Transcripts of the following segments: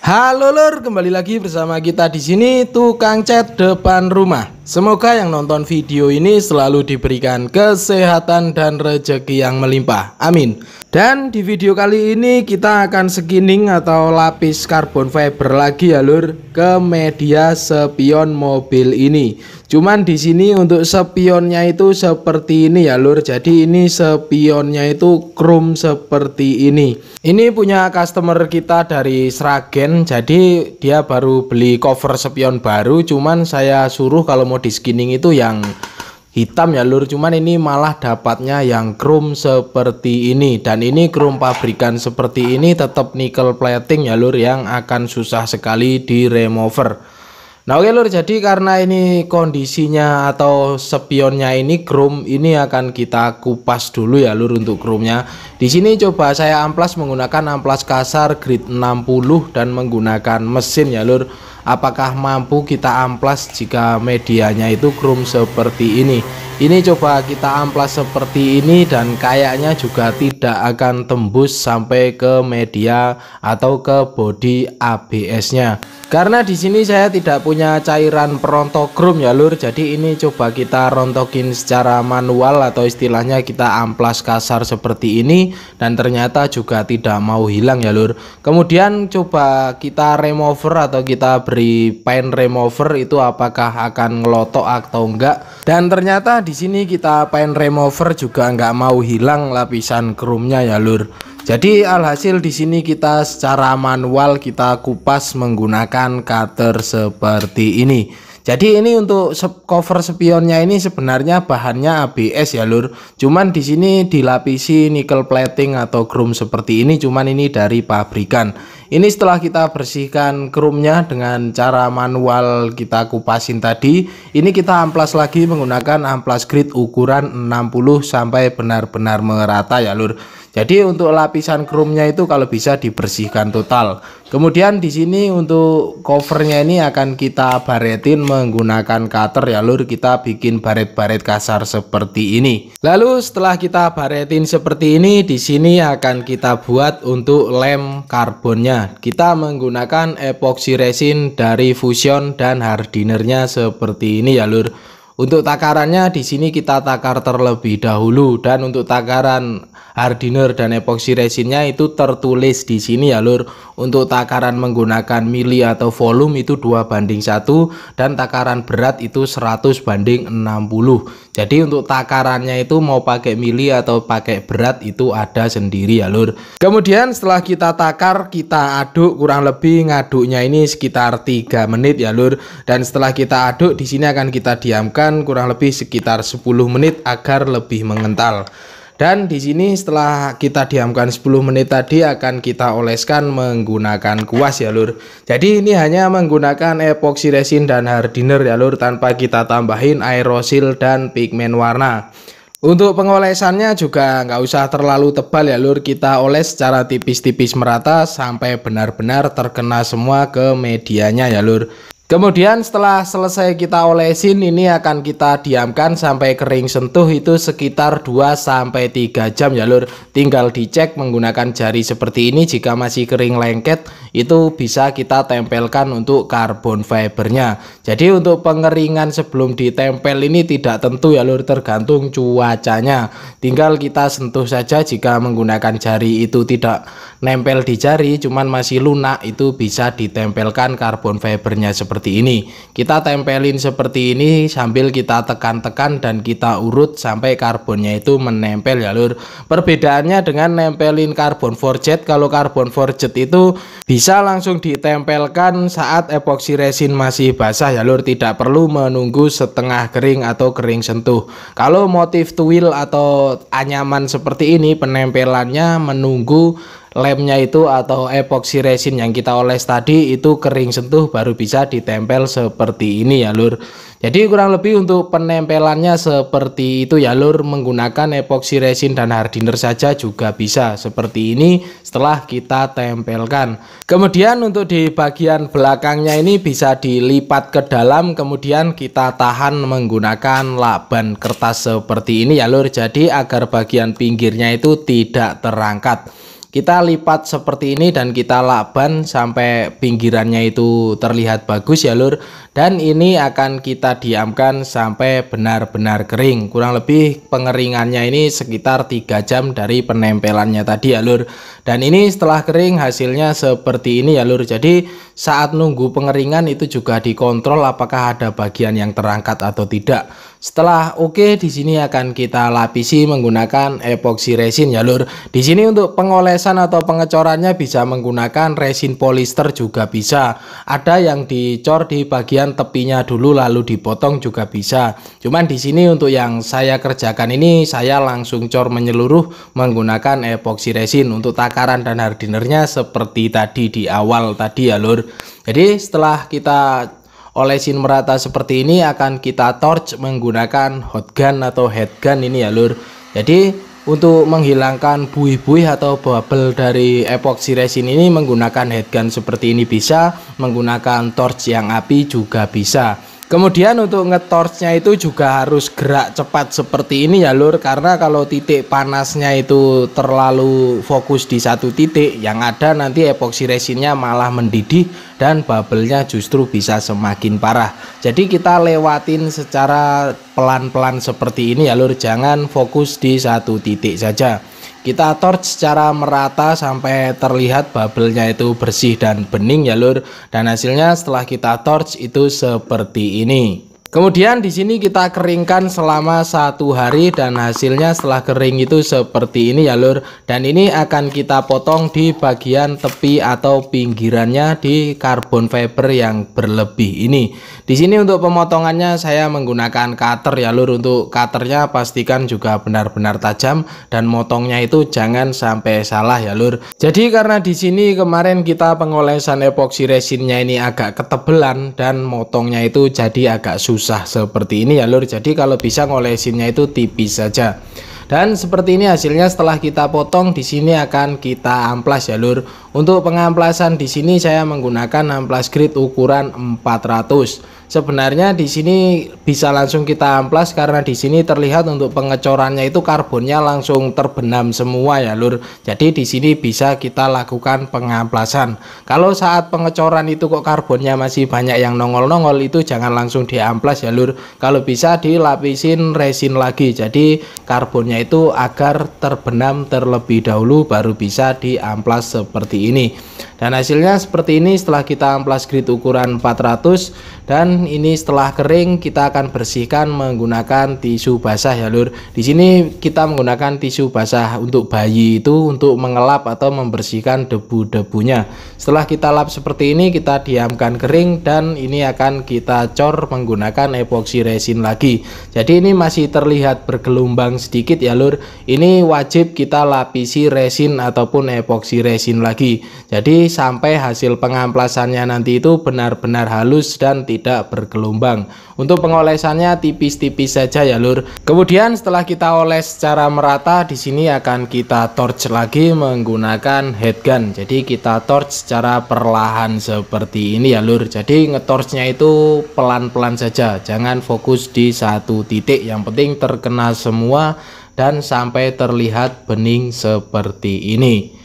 Halo lur, kembali lagi bersama kita di sini tukang cat depan rumah. Semoga yang nonton video ini selalu diberikan kesehatan dan rezeki yang melimpah. Amin. Dan di video kali ini kita akan skimming atau lapis karbon fiber lagi ya lur ke media spion mobil ini. Cuman di sini untuk spionnya itu seperti ini ya lur. Jadi ini spionnya itu chrome seperti ini. Ini punya customer kita dari Sragen. Jadi dia baru beli cover spion baru. Cuman saya suruh kalau mau di skinning itu yang hitam ya lur, cuman ini malah dapatnya yang chrome seperti ini. Dan ini chrome pabrikan seperti ini tetap nickel plating ya lur, yang akan susah sekali di remover. Nah oke lur, jadi karena ini kondisinya atau spionnya ini chrome, ini akan kita kupas dulu ya lur untuk chrome-nya. Di sini coba saya amplas menggunakan amplas kasar grade 60 dan menggunakan mesin ya lur. Apakah mampu kita amplas jika medianya itu chrome seperti ini? Ini coba kita amplas seperti ini dan kayaknya juga tidak akan tembus sampai ke media atau ke bodi ABS-nya. Karena di sini saya tidak punya cairan perontok chrome ya lur. Jadi ini coba kita rontokin secara manual atau istilahnya kita amplas kasar seperti ini dan ternyata juga tidak mau hilang ya lur. Kemudian coba kita remover atau kita beri paint remover, itu apakah akan ngelotok atau enggak. Dan ternyata di sini kita paint remover juga enggak mau hilang lapisan chrome-nya ya lur. Jadi alhasil di sini kita secara manual kita kupas menggunakan cutter seperti ini. Jadi ini untuk cover spionnya ini sebenarnya bahannya ABS ya lur. Cuman di sini dilapisi nickel plating atau chrome seperti ini, cuman ini dari pabrikan. Ini setelah kita bersihkan chrome-nya dengan cara manual kita kupasin tadi, ini kita amplas lagi menggunakan amplas grid ukuran 60 sampai benar-benar merata ya lur. Jadi untuk lapisan chrome-nya itu kalau bisa dibersihkan total. Kemudian di sini untuk covernya ini akan kita baretin menggunakan cutter ya lur. Kita bikin baret-baret kasar seperti ini. Lalu setelah kita baretin seperti ini, di sini akan kita buat untuk lem karbonnya. Kita menggunakan epoxy resin dari Fusion dan hardinernya seperti ini ya lur. Untuk takarannya di sini kita takar terlebih dahulu, dan untuk takaran hardiner dan epoxy resinnya itu tertulis di sini ya lur. Untuk takaran menggunakan mili atau volume itu 2:1 dan takaran berat itu 100:60. Jadi untuk takarannya itu mau pakai mili atau pakai berat itu ada sendiri ya lur. Kemudian setelah kita takar, kita aduk kurang lebih ngaduknya ini sekitar 3 menit ya lur. Dan setelah kita aduk di sini akan kita diamkan kurang lebih sekitar 10 menit agar lebih mengental. Dan di sini setelah kita diamkan 10 menit tadi akan kita oleskan menggunakan kuas ya lur. Jadi ini hanya menggunakan epoxy resin dan hardener ya lur, tanpa kita tambahin aerosil dan pigmen warna. Untuk pengolesannya juga nggak usah terlalu tebal ya lur, kita oles secara tipis-tipis merata sampai benar-benar terkena semua ke medianya ya lur. Kemudian setelah selesai kita olesin, ini akan kita diamkan sampai kering sentuh itu sekitar 2-3 jam ya lur. Tinggal dicek menggunakan jari seperti ini, jika masih kering lengket itu bisa kita tempelkan untuk karbon fibernya. Jadi untuk pengeringan sebelum ditempel ini tidak tentu ya lur, tergantung cuacanya. Tinggal kita sentuh saja, jika menggunakan jari itu tidak nempel di jari cuman masih lunak, itu bisa ditempelkan karbon fibernya seperti ini. Kita tempelin seperti ini sambil kita tekan-tekan dan kita urut sampai karbonnya itu menempel ya lur. Perbedaannya dengan nempelin karbon forget, kalau karbon forget itu bisa langsung ditempelkan saat epoxy resin masih basah ya lur, tidak perlu menunggu setengah kering atau kering sentuh. Kalau motif tuil atau anyaman seperti ini, penempelannya menunggu lemnya itu atau epoxy resin yang kita oles tadi itu kering sentuh baru bisa ditempel seperti ini ya lur. Jadi kurang lebih untuk penempelannya seperti itu ya lur, menggunakan epoxy resin dan hardener saja juga bisa seperti ini setelah kita tempelkan. Kemudian untuk di bagian belakangnya ini bisa dilipat ke dalam, kemudian kita tahan menggunakan lakban kertas seperti ini ya lur. Jadi agar bagian pinggirnya itu tidak terangkat. kita lipat seperti ini dan kita lakban sampai pinggirannya itu terlihat bagus ya lur. Dan ini akan kita diamkan sampai benar-benar kering. Kurang lebih pengeringannya ini sekitar 3 jam dari penempelannya tadi ya lur. Dan ini setelah kering hasilnya seperti ini ya lur. Jadi saat nunggu pengeringan itu juga dikontrol apakah ada bagian yang terangkat atau tidak. Setelah oke, di sini akan kita lapisi menggunakan epoxy resin ya lur. Di sini untuk pengolesan atau pengecorannya bisa menggunakan resin polister juga bisa. Ada yang dicor di bagian tepinya dulu lalu dipotong juga bisa. Cuman di sini untuk yang saya kerjakan ini saya langsung cor menyeluruh menggunakan epoxy resin. Untuk takaran dan hardinernya seperti tadi di awal tadi ya lur. Jadi setelah kita olesin merata seperti ini akan kita torch menggunakan hot gun atau head gun ini ya lur. Jadi untuk menghilangkan buih-buih atau bubble dari epoxy resin ini menggunakan head gun seperti ini bisa, menggunakan torch yang api juga bisa. Kemudian untuk ngetorchnya itu juga harus gerak cepat seperti ini ya lur, karena kalau titik panasnya itu terlalu fokus di satu titik, yang ada nanti epoxy resinnya malah mendidih dan bubble-nya justru bisa semakin parah. Jadi kita lewatin secara pelan-pelan seperti ini ya lur, jangan fokus di satu titik saja. Kita torch secara merata sampai terlihat bubble-nya itu bersih dan bening ya lur. Dan hasilnya setelah kita torch itu seperti ini. Kemudian di sini kita keringkan selama 1 hari dan hasilnya setelah kering itu seperti ini ya lur. Dan ini akan kita potong di bagian tepi atau pinggirannya di carbon fiber yang berlebih ini. Di sini untuk pemotongannya saya menggunakan cutter ya lur. Untuk cutternya pastikan juga benar-benar tajam dan motongnya itu jangan sampai salah ya lur. Jadi karena di sini kemarin kita pengolesan epoxy resinnya ini agak ketebelan dan motongnya itu jadi agak susah seperti ini ya lur. Jadi kalau bisa ngolesinnya itu tipis saja. Dan seperti ini hasilnya setelah kita potong. Di sini akan kita amplas ya lur. Untuk pengamplasan di sini saya menggunakan amplas grit ukuran 400. Sebenarnya di sini bisa langsung kita amplas karena di sini terlihat untuk pengecorannya itu karbonnya langsung terbenam semua ya lur. Jadi di sini bisa kita lakukan pengamplasan. Kalau saat pengecoran itu kok karbonnya masih banyak yang nongol-nongol, itu jangan langsung diamplas ya lur. Kalau bisa dilapisin resin lagi. Jadi karbonnya itu agar terbenam terlebih dahulu baru bisa diamplas seperti ini. Dan hasilnya seperti ini setelah kita amplas grit ukuran 400. Dan ini setelah kering kita akan bersihkan menggunakan tisu basah ya lur. Di sini kita menggunakan tisu basah untuk bayi itu untuk mengelap atau membersihkan debu-debunya. Setelah kita lap seperti ini kita diamkan kering dan ini akan kita cor menggunakan epoxy resin lagi. Jadi ini masih terlihat bergelombang sedikit ya lur. Ini wajib kita lapisi resin ataupun epoxy resin lagi. Jadi sampai hasil pengamplasannya nanti itu benar-benar halus dan tidak bergelombang. Untuk pengolesannya tipis-tipis saja ya lur. Kemudian setelah kita oles secara merata, di sini akan kita torch lagi menggunakan head gun. Jadi kita torch secara perlahan seperti ini ya lur. Jadi ngetorchnya itu pelan-pelan saja, jangan fokus di satu titik. Yang penting terkena semua dan sampai terlihat bening seperti ini.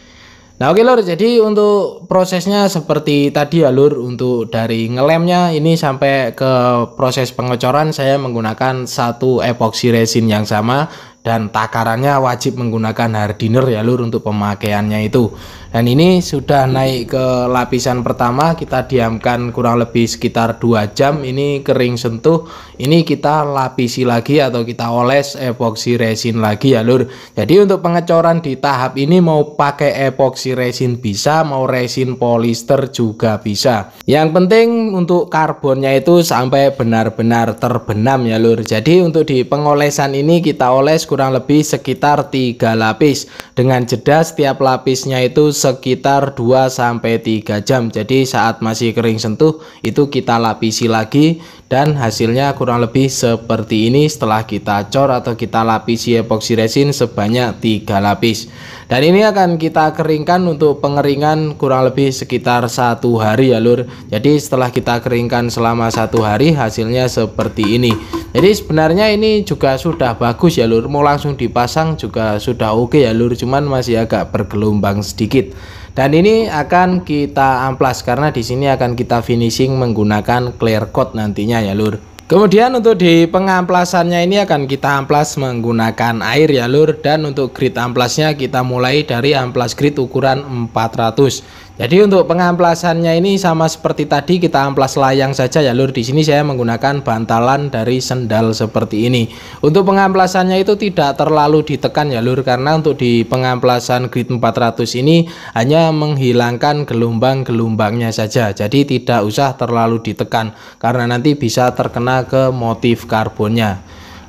Nah oke lur, jadi untuk prosesnya seperti tadi ya lur. Untuk dari ngelemnya ini sampai ke proses pengecoran saya menggunakan satu epoxy resin yang sama. Dan takarannya wajib menggunakan hardener ya lur untuk pemakaiannya itu. Dan ini sudah naik ke lapisan pertama, kita diamkan kurang lebih sekitar 2 jam. Ini kering sentuh, ini kita lapisi lagi atau kita oles epoxy resin lagi ya lur. Jadi untuk pengecoran di tahap ini mau pakai epoxy resin bisa, mau resin polister juga bisa. Yang penting untuk karbonnya itu sampai benar-benar terbenam ya lur. Jadi untuk di pengolesan ini kita oles kurang lebih sekitar 3 lapis dengan jeda setiap lapisnya itu sekitar 2-3 jam. Jadi saat masih kering sentuh itu kita lapisi lagi dan hasilnya kurang lebih seperti ini setelah kita cor atau kita lapisi epoxy resin sebanyak 3 lapis. Dan ini akan kita keringkan. Untuk pengeringan kurang lebih sekitar 1 hari ya lur. Jadi setelah kita keringkan selama 1 hari hasilnya seperti ini. Jadi sebenarnya ini juga sudah bagus ya lur, mau langsung dipasang juga sudah oke ya lur, cuman masih agak bergelombang sedikit. Dan ini akan kita amplas karena di sini akan kita finishing menggunakan clear coat nantinya ya lur. Kemudian untuk di pengamplasannya ini akan kita amplas menggunakan air ya lur, dan untuk grid amplasnya kita mulai dari amplas grid ukuran 400. Jadi untuk pengamplasannya ini sama seperti tadi, kita amplas layang saja ya lur. Di sini saya menggunakan bantalan dari sendal seperti ini. Untuk pengamplasannya itu tidak terlalu ditekan ya lur, karena untuk di pengamplasan grid 400 ini hanya menghilangkan gelombang-gelombangnya saja. Jadi tidak usah terlalu ditekan karena nanti bisa terkena ke motif karbonnya.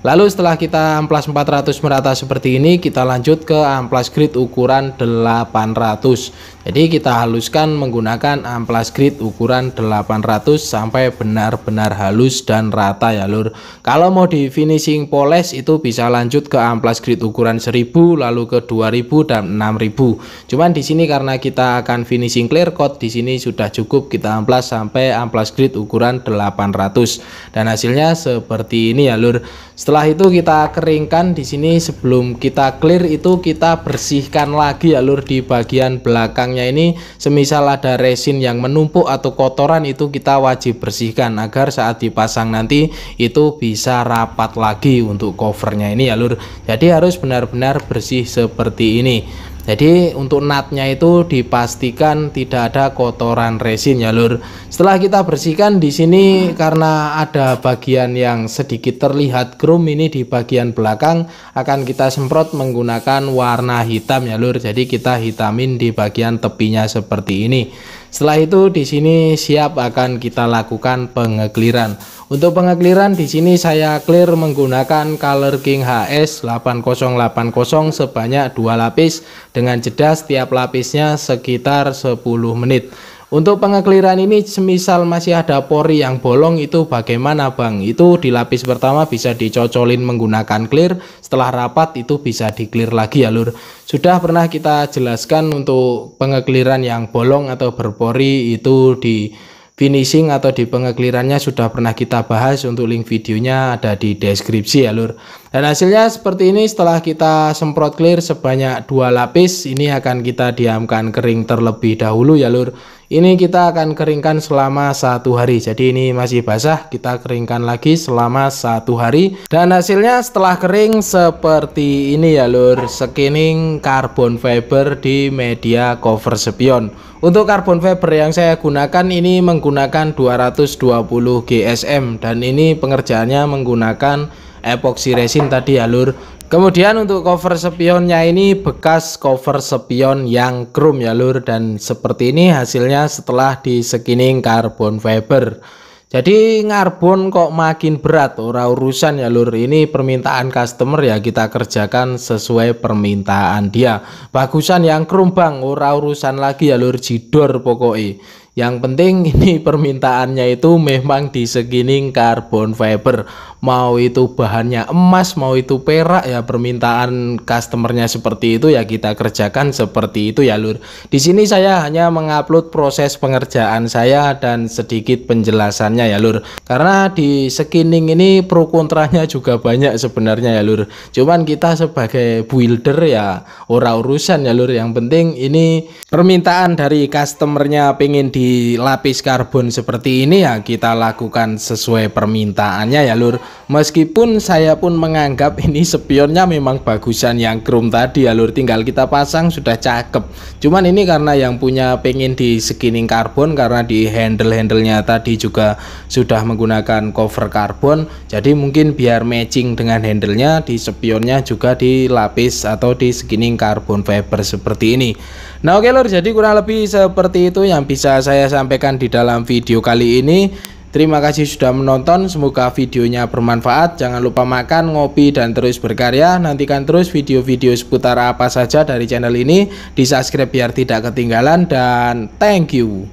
Lalu setelah kita amplas 400 merata seperti ini, kita lanjut ke amplas grid ukuran 800. Jadi kita haluskan menggunakan amplas grid ukuran 800 sampai benar-benar halus dan rata ya lur. Kalau mau di finishing poles itu bisa lanjut ke amplas grid ukuran 1000, lalu ke 2000 dan 6000. Cuman di sini karena kita akan finishing clear coat, di sini sudah cukup kita amplas sampai amplas grid ukuran 800. Dan hasilnya seperti ini ya lur. Setelah itu kita keringkan di sini. Sebelum kita clear itu kita bersihkan lagi ya lur di bagian belakangnya ini. Semisal ada resin yang menumpuk atau kotoran itu kita wajib bersihkan agar saat dipasang nanti itu bisa rapat lagi untuk covernya ini ya lur. Jadi harus benar-benar bersih seperti ini. Jadi untuk natnya itu dipastikan tidak ada kotoran resin ya lur. Setelah kita bersihkan di sini karena ada bagian yang sedikit terlihat krum ini di bagian belakang, akan kita semprot menggunakan warna hitam ya lur. Jadi kita hitamin di bagian tepinya seperti ini. Setelah itu di sini siap akan kita lakukan pengekliran. Untuk pengekliran di sini saya clear menggunakan Color King HS 8080 sebanyak 2 lapis dengan jeda setiap lapisnya sekitar 10 menit. Untuk pengekliran ini semisal masih ada pori yang bolong itu bagaimana bang? Itu di lapis pertama bisa dicocolin menggunakan clear, setelah rapat itu bisa di clear lagi ya lur. Sudah pernah kita jelaskan untuk pengekliran yang bolong atau berpori itu di finishing atau di pengeklirannya sudah pernah kita bahas. Untuk link videonya ada di deskripsi ya lur. Dan hasilnya seperti ini. Setelah kita semprot clear sebanyak 2 lapis, ini akan kita diamkan kering terlebih dahulu ya lur. Ini kita akan keringkan selama 1 hari. Jadi ini masih basah, kita keringkan lagi selama 1 hari. Dan hasilnya setelah kering seperti ini ya lur. Skining carbon fiber di media cover spion. Untuk carbon fiber yang saya gunakan ini menggunakan 220 GSM, dan ini pengerjaannya menggunakan epoxy resin tadi ya lur. Kemudian untuk cover spionnya ini bekas cover spion yang chrome ya lur, dan seperti ini hasilnya setelah di skining carbon fiber. Jadi ngarbon kok makin berat, ora urusan ya lur. Ini permintaan customer ya, kita kerjakan sesuai permintaan dia. Bagusan yang chrome bang, ora urusan lagi ya lur, jidor pokoknya. Yang penting ini permintaannya itu memang di skining carbon fiber. Mau itu bahannya emas, mau itu perak ya, permintaan customernya seperti itu ya, kita kerjakan seperti itu ya lur. Di sini saya hanya mengupload proses pengerjaan saya dan sedikit penjelasannya ya lur. Karena di skining ini pro kontranya juga banyak sebenarnya ya lur. Cuman kita sebagai builder ya ora urusan ya lur. Yang penting ini permintaan dari customernya pengen dilapis karbon seperti ini ya, kita lakukan sesuai permintaannya ya lur. Meskipun saya pun menganggap ini spionnya memang bagusan yang chrome tadi ya lur, tinggal kita pasang sudah cakep. Cuman ini karena yang punya pengen di skining karbon, karena di handle-handlenya tadi juga sudah menggunakan cover karbon, jadi mungkin biar matching dengan handlenya, di spionnya juga dilapis atau di skining carbon fiber seperti ini. Nah oke lur, jadi kurang lebih seperti itu yang bisa saya sampaikan di dalam video kali ini. Terima kasih sudah menonton, semoga videonya bermanfaat. Jangan lupa makan, ngopi, dan terus berkarya. Nantikan terus video-video seputar apa saja dari channel ini, di subscribe biar tidak ketinggalan, dan thank you.